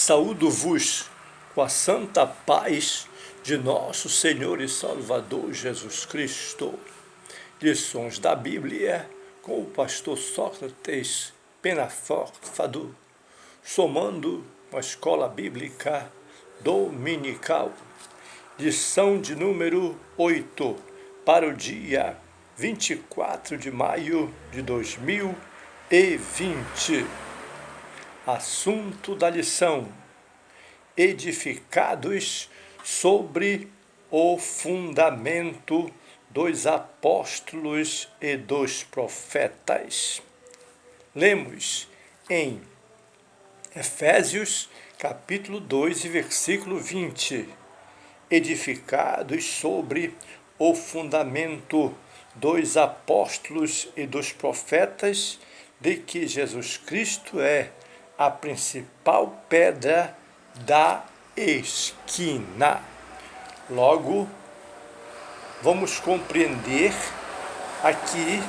Saúdo-vos com a santa paz de nosso Senhor e Salvador Jesus Cristo. Lições da Bíblia com o pastor Sócrates Penafort Fadu, somando uma escola bíblica dominical. Lição de número 8, para o dia 24 de maio de 2020. Assunto da lição: edificados sobre o fundamento dos apóstolos e dos profetas. Lemos em Efésios, capítulo 2, versículo 20. Edificados sobre o fundamento dos apóstolos e dos profetas, de que Jesus Cristo é a principal pedra da esquina. Logo, vamos compreender aqui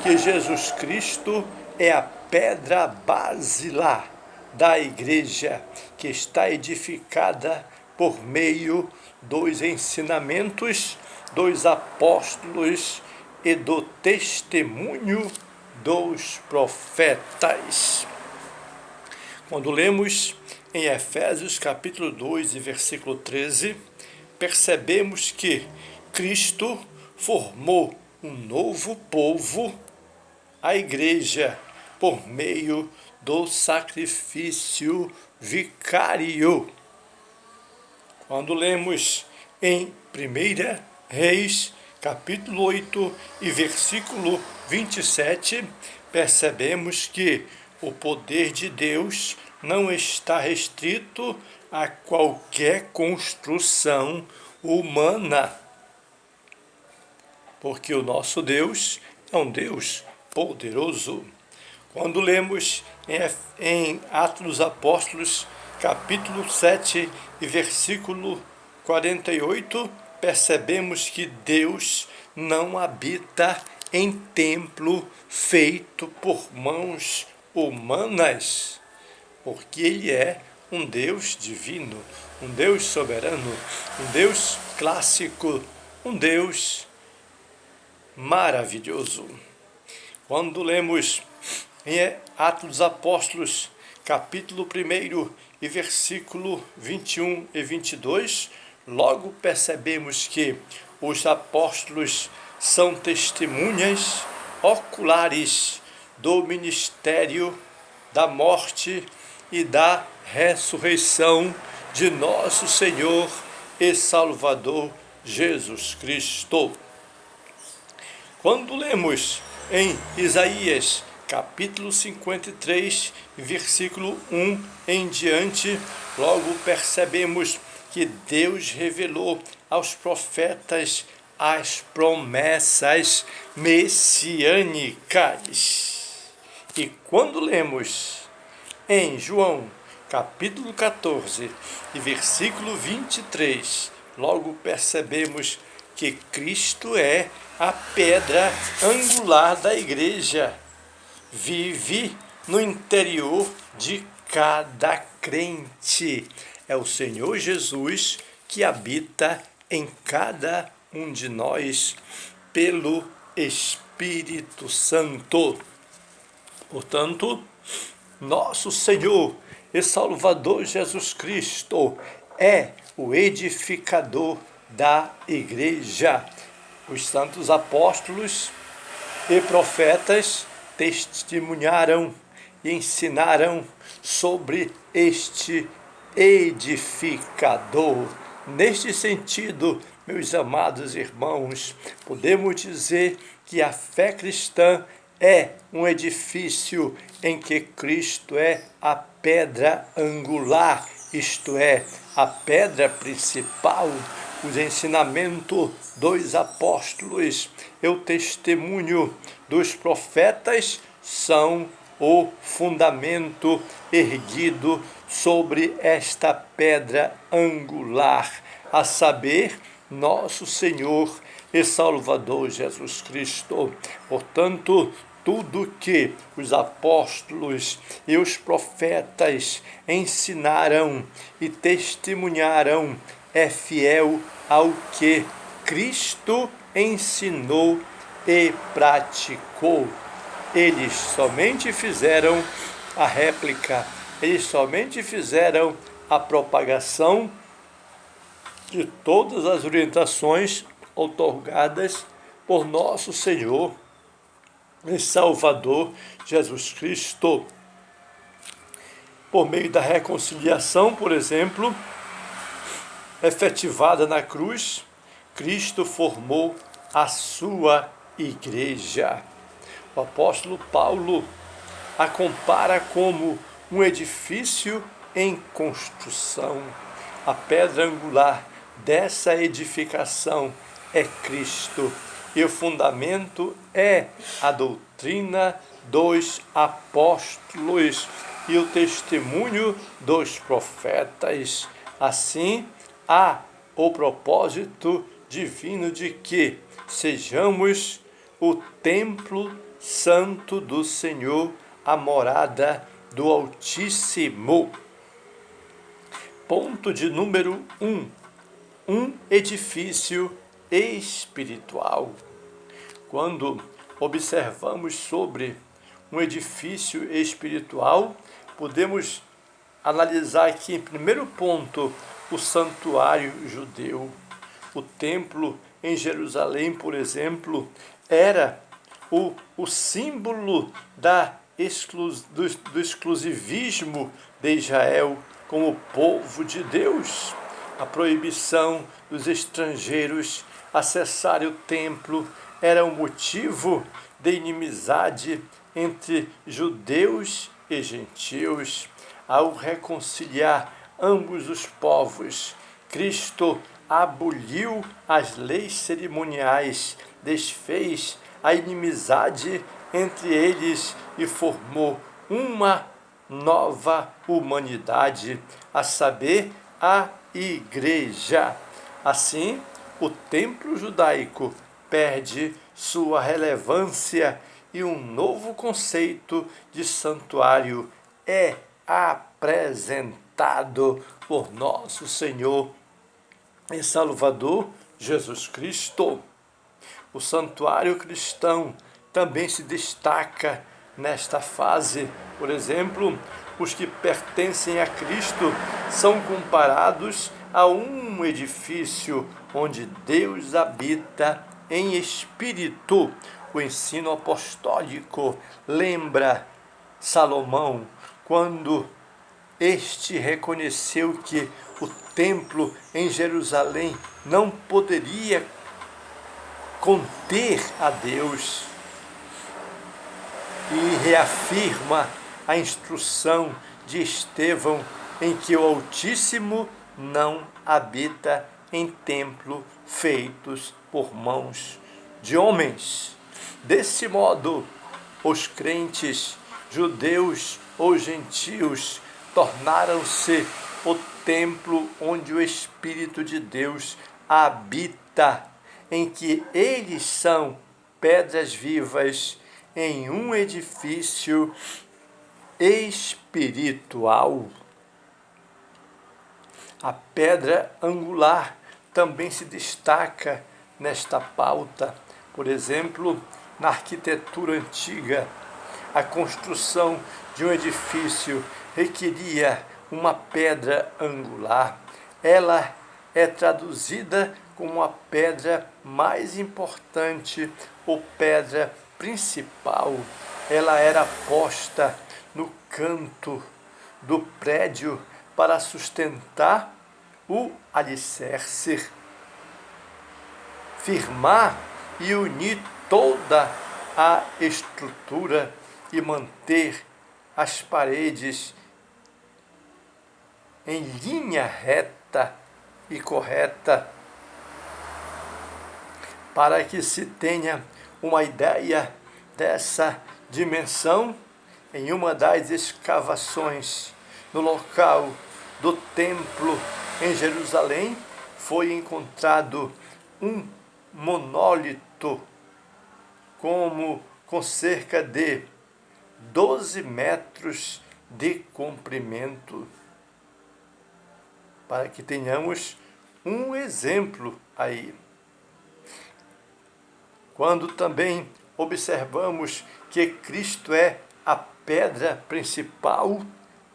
que Jesus Cristo é a pedra basilar da igreja, que está edificada por meio dos ensinamentos dos apóstolos e do testemunho dos profetas. Quando lemos em Efésios capítulo 2, versículo 13, percebemos que Cristo formou um novo povo, a igreja, por meio do sacrifício vicário. Quando lemos em 1 Reis, capítulo 8 e versículo 27, percebemos que o poder de Deus não está restrito a qualquer construção humana, porque o nosso Deus é um Deus poderoso. Quando lemos em Atos dos Apóstolos, capítulo 7 e versículo 48, percebemos que Deus não habita em templo feito por mãos humanas, porque Ele é um Deus divino, um Deus soberano, um Deus clássico, um Deus maravilhoso. Quando lemos em Atos dos Apóstolos, capítulo 1 e versículo 21 e 22, logo percebemos que os apóstolos são testemunhas oculares do ministério da morte e da ressurreição de nosso Senhor e Salvador Jesus Cristo. Quando lemos em Isaías, capítulo 53, versículo 1 em diante, logo percebemos que Deus revelou aos profetas as promessas messiânicas. E quando lemos em João, capítulo 14, e versículo 23, logo percebemos que Cristo é a pedra angular da igreja. Vive no interior de cada crente. É o Senhor Jesus que habita em cada um de nós pelo Espírito Santo. Portanto, nosso Senhor e Salvador Jesus Cristo é o edificador da igreja. Os santos apóstolos e profetas testemunharam e ensinaram sobre este edificador. Neste sentido, meus amados irmãos, podemos dizer que a fé cristã é um edifício em que Cristo é a pedra angular, isto é, a pedra principal. Os ensinamentos dos apóstolos e o testemunho dos profetas são o fundamento erguido sobre esta pedra angular, a saber, nosso Senhor e Salvador Jesus Cristo. Portanto, tudo que os apóstolos e os profetas ensinaram e testemunharam é fiel ao que Cristo ensinou e praticou. Eles somente fizeram a réplica, eles somente fizeram a propagação de todas as orientações outorgadas por nosso Senhor e Salvador Jesus Cristo. Por meio da reconciliação, por exemplo, efetivada na cruz, Cristo formou a sua igreja. O apóstolo Paulo a compara como um edifício em construção. A pedra angular dessa edificação é Cristo e o fundamento é a doutrina dos apóstolos e o testemunho dos profetas. Assim, há o propósito divino de que sejamos o templo santo do Senhor, a morada do Altíssimo. Ponto de número 1. Um edifício espiritual. Quando observamos sobre um edifício espiritual, podemos analisar aqui, em primeiro ponto, o santuário judeu. O templo em Jerusalém, por exemplo, era o símbolo do exclusivismo de Israel como povo de Deus. A proibição dos estrangeiros acessarem o templo era um motivo de inimizade entre judeus e gentios. Ao reconciliar ambos os povos, Cristo aboliu as leis cerimoniais, desfez a inimizade entre eles e formou uma nova humanidade, a saber, a igreja. Assim, o templo judaico perde sua relevância e um novo conceito de santuário é apresentado por nosso Senhor e Salvador Jesus Cristo. O santuário cristão também se destaca nesta fase. Por exemplo, os que pertencem a Cristo são comparados a um edifício onde Deus habita em espírito. O ensino apostólico lembra Salomão quando este reconheceu que o templo em Jerusalém não poderia conter a Deus, e reafirma a instrução de Estevão em que o Altíssimo não habita em templo feitos por mãos de homens. Desse modo, os crentes, judeus ou gentios, tornaram-se o templo onde o Espírito de Deus habita, em que eles são pedras vivas em um edifício espiritual. A pedra angular também se destaca nesta pauta. Por exemplo, na arquitetura antiga, a construção de um edifício requeria uma pedra angular. Ela é traduzida como a pedra mais importante ou pedra principal. Ela era posta no canto do prédio para sustentar o alicerce, firmar e unir toda a estrutura e manter as paredes em linha reta e correta. Para que se tenha uma ideia dessa dimensão, em uma das escavações no local do templo em Jerusalém, foi encontrado um monólito como com cerca de 12 metros de comprimento, para que tenhamos um exemplo aí. Quando também observamos que Cristo é a pedra principal,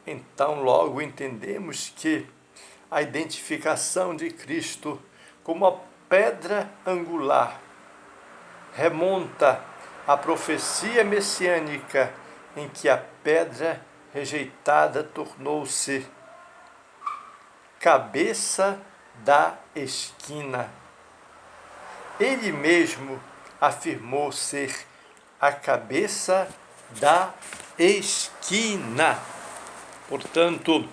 então logo entendemos que a identificação de Cristo como a pedra angular remonta à profecia messiânica em que a pedra rejeitada tornou-se cabeça da esquina. Ele mesmo afirmou ser a cabeça da esquina. Portanto,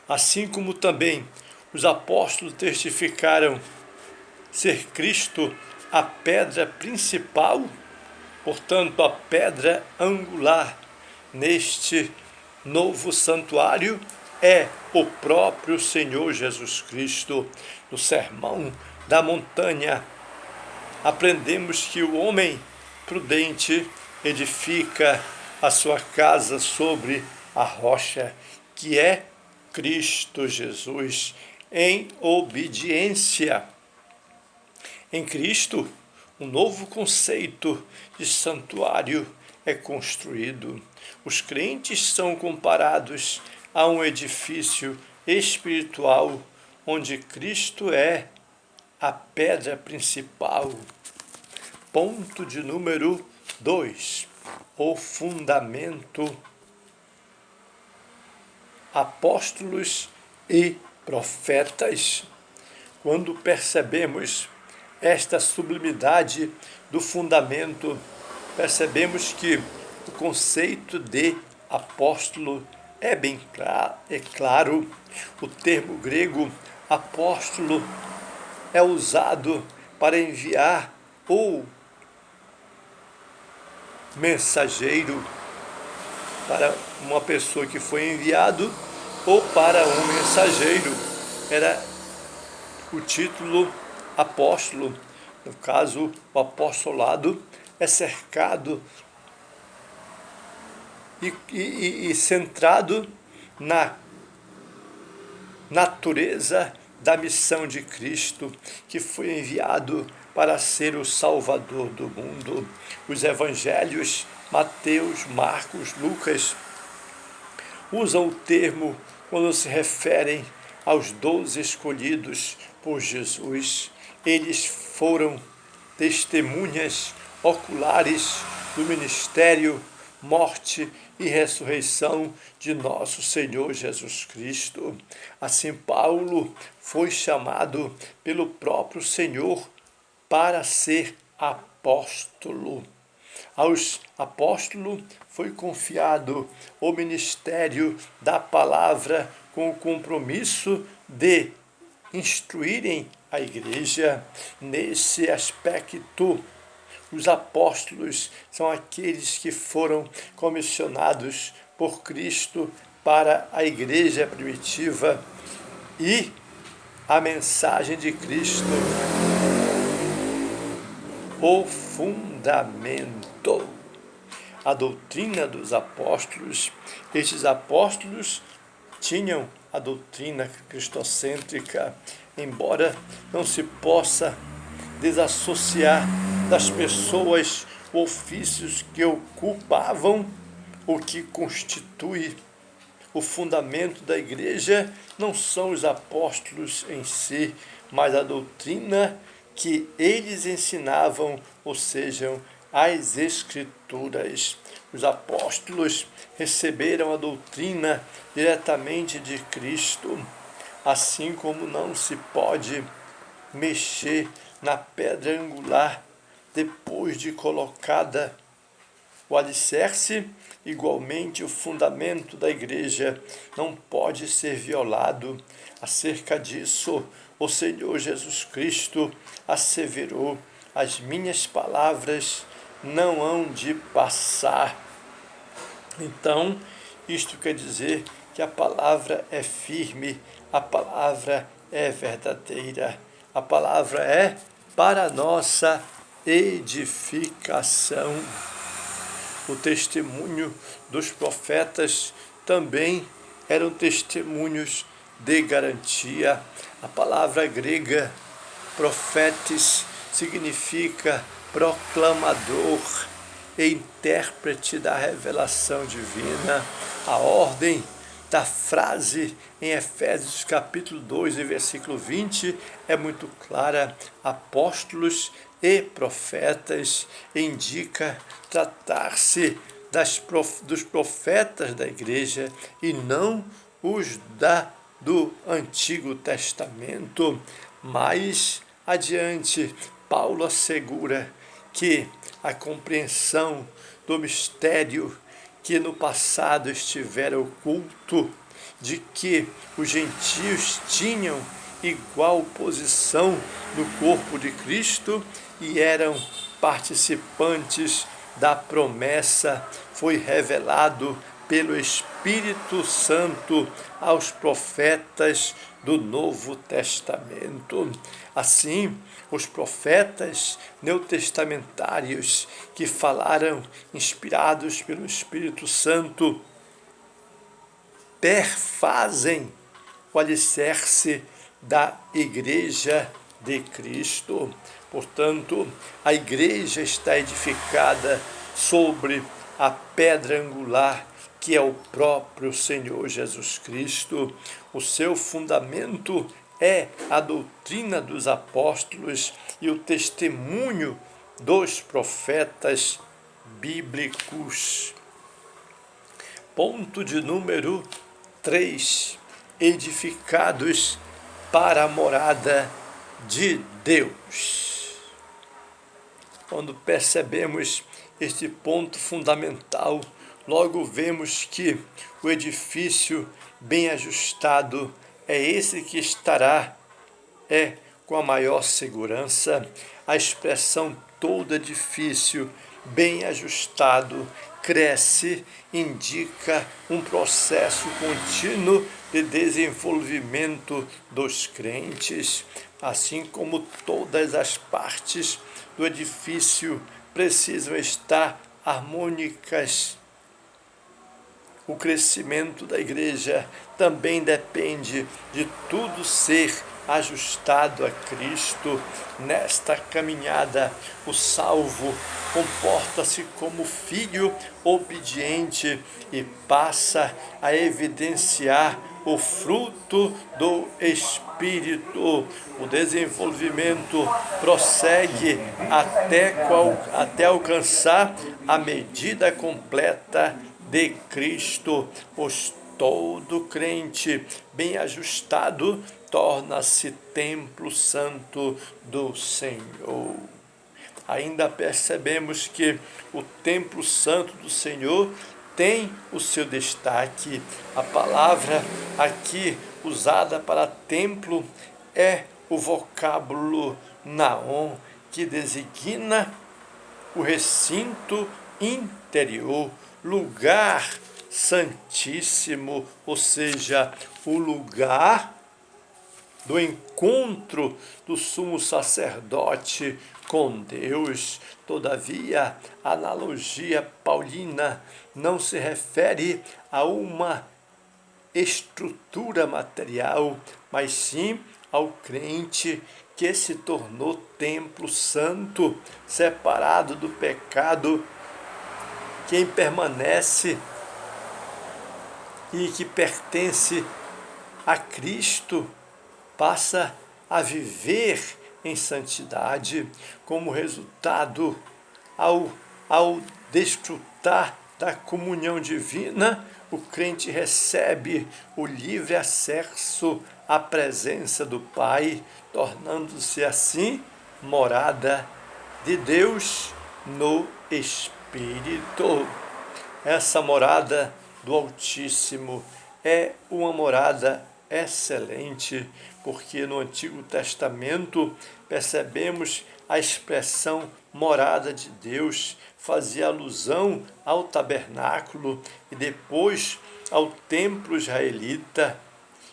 assim como também os apóstolos testificaram ser Cristo a pedra principal, portanto, a pedra angular neste novo santuário é o próprio Senhor Jesus Cristo. No Sermão da Montanha, aprendemos que o homem prudente edifica a sua casa sobre a rocha, que é Cristo Jesus, em obediência. Em Cristo, um novo conceito de santuário é construído. Os crentes são comparados a um edifício espiritual onde Cristo é a pedra principal. Ponto de número 2. O fundamento. Apóstolos e profetas. Quando percebemos esta sublimidade do fundamento, percebemos que o conceito de apóstolo é bem claro. O termo grego apóstolo é usado para enviar ou mensageiro, para uma pessoa que foi enviado ou para um mensageiro. Era o título apóstolo. No caso, o apostolado é cercado e centrado na natureza da missão de Cristo, que foi enviado para ser o Salvador do mundo. Os evangelhos, Mateus, Marcos, Lucas, usam o termo quando se referem aos 12 escolhidos por Jesus. Eles foram testemunhas oculares do ministério, morte e ressurreição de nosso Senhor Jesus Cristo. Assim, Paulo foi chamado pelo próprio Senhor para ser apóstolo. Aos apóstolos foi confiado o ministério da palavra com o compromisso de instruírem a igreja. Nesse aspecto, os apóstolos são aqueles que foram comissionados por Cristo para a igreja primitiva, e a mensagem de Cristo, o fundamento, a doutrina dos apóstolos. Estes apóstolos tinham a doutrina cristocêntrica, embora não se possa desassociar das pessoas ofícios que ocupavam. O que constitui o fundamento da igreja não são os apóstolos em si, mas a doutrina que eles ensinavam, ou seja, as Escrituras. Os apóstolos receberam a doutrina diretamente de Cristo, assim como não se pode mexer na pedra angular depois de colocada o alicerce. Igualmente, o fundamento da igreja não pode ser violado. Acerca disso, o Senhor Jesus Cristo asseverou: as minhas palavras não hão de passar. Então, isto quer dizer que a palavra é firme, a palavra é verdadeira, a palavra é para a nossa edificação. O testemunho dos profetas também eram testemunhos de garantia. A palavra grega profetes significa proclamador e intérprete da revelação divina. A ordem da frase em Efésios capítulo 2 e versículo 20 é muito clara. Apóstolos e profetas indica tratar-se dos profetas da igreja e não os do Antigo Testamento. Mais adiante, Paulo assegura que a compreensão do mistério que no passado estivera oculto, de que os gentios tinham igual posição no corpo de Cristo e eram participantes da promessa, foi revelado pelo Espírito Santo aos profetas do Novo Testamento. Assim, os profetas neotestamentários que falaram inspirados pelo Espírito Santo perfazem o alicerce da Igreja de Cristo. Portanto, a igreja está edificada sobre a pedra angular, que é o próprio Senhor Jesus Cristo. O seu fundamento é a doutrina dos apóstolos e o testemunho dos profetas bíblicos. Ponto de número 3. Edificados para a morada de Deus. Quando percebemos este ponto fundamental, logo vemos que o edifício bem ajustado é esse que estará com a maior segurança. A expressão todo edifício bem ajustado cresce, indica um processo contínuo de desenvolvimento dos crentes, assim como todas as partes do edifício precisam estar harmônicas. O crescimento da igreja também depende de tudo ser ajustado a Cristo. Nesta caminhada, o salvo comporta-se como filho obediente e passa a evidenciar o fruto do Espírito. O desenvolvimento prossegue até alcançar a medida completa de Cristo, pois todo crente bem ajustado torna-se templo santo do Senhor. Ainda percebemos que o templo santo do Senhor tem o seu destaque. A palavra aqui usada para templo é o vocábulo naon, que designa o recinto interior, lugar santíssimo, ou seja, o lugar do encontro do sumo sacerdote com Deus. Todavia, a analogia paulina não se refere a uma estrutura material, mas sim ao crente que se tornou templo santo, separado do pecado. Quem permanece e que pertence a Cristo passa a viver em santidade. Como resultado, ao desfrutar da comunhão divina, o crente recebe o livre acesso à presença do Pai, tornando-se assim morada de Deus no Espírito. Essa morada do Altíssimo é uma morada excelente, porque no Antigo Testamento percebemos a expressão morada de Deus, fazia alusão ao tabernáculo e depois ao templo israelita,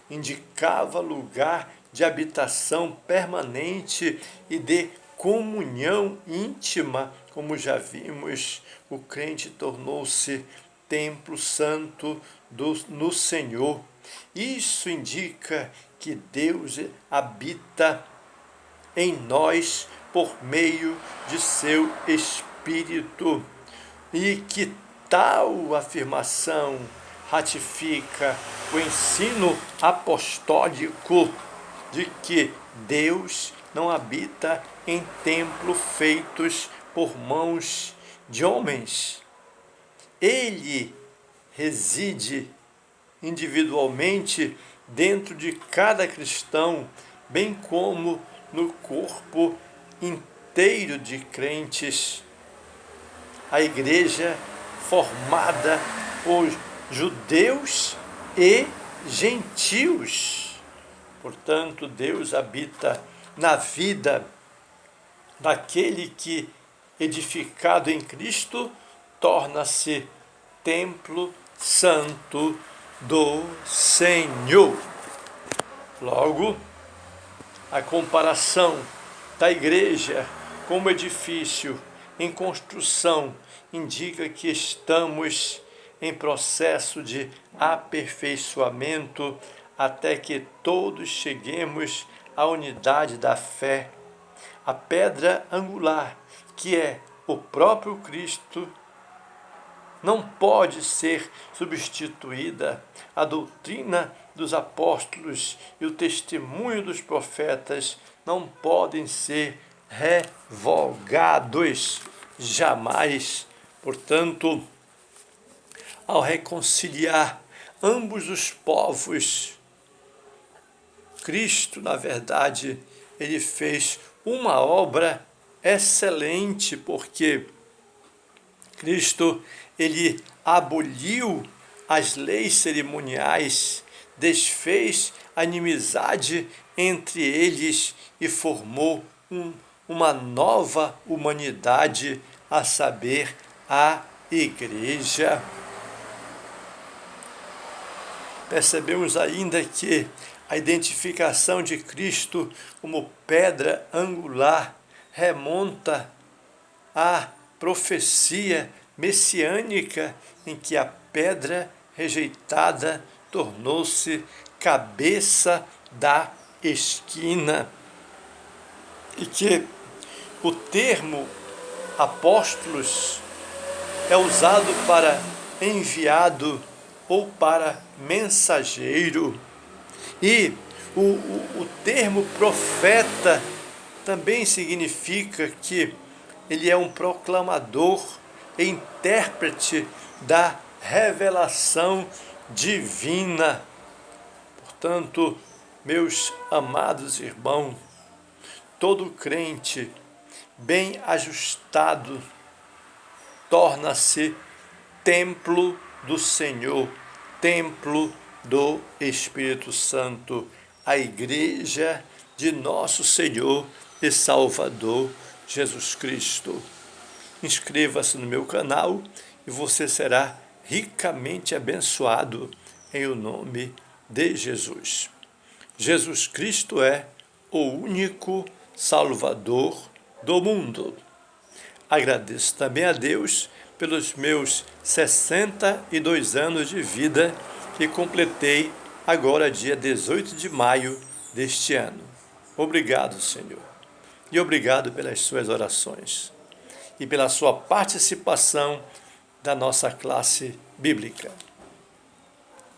indicava lugar de habitação permanente e de comunhão íntima, como já vimos, o crente tornou-se templo santo no Senhor. Isso indica que Deus habita em nós por meio de seu Espírito. E que tal afirmação ratifica o ensino apostólico de que Deus não habita em templos feitos por mãos de homens. Ele reside individualmente dentro de cada cristão, bem como no corpo inteiro de crentes. A igreja formada por judeus e gentios. Portanto, Deus habita na vida daquele que, edificado em Cristo, torna-se templo santo do Senhor. Logo, a comparação da igreja como edifício em construção indica que estamos em processo de aperfeiçoamento até que todos cheguemos à unidade da fé. A pedra angular, que é o próprio Cristo, não pode ser substituída. A doutrina dos apóstolos e o testemunho dos profetas não podem ser revogados jamais. Portanto, ao reconciliar ambos os povos, Cristo, na verdade, ele fez uma obra excelente, porque Cristo, ele aboliu as leis cerimoniais, desfez a inimizade entre eles e formou uma nova humanidade, a saber, a igreja. Percebemos ainda que a identificação de Cristo como pedra angular remonta à profecia messiânica em que a pedra rejeitada tornou-se cabeça da esquina. E que o termo apóstolos é usado para enviado ou para mensageiro. E o termo profeta também significa que ele é um proclamador e intérprete da revelação divina. Portanto, meus amados irmãos, todo crente bem ajustado torna-se templo do Senhor, templo do Espírito Santo, a igreja de nosso Senhor e Salvador Jesus Cristo. Inscreva-se no meu canal e você será ricamente abençoado em o nome de Jesus. Jesus Cristo é o único Salvador do mundo. Agradeço também a Deus pelos meus 62 anos de vida que completei agora dia 18 de maio deste ano. Obrigado, Senhor. E obrigado pelas suas orações e pela sua participação da nossa classe bíblica.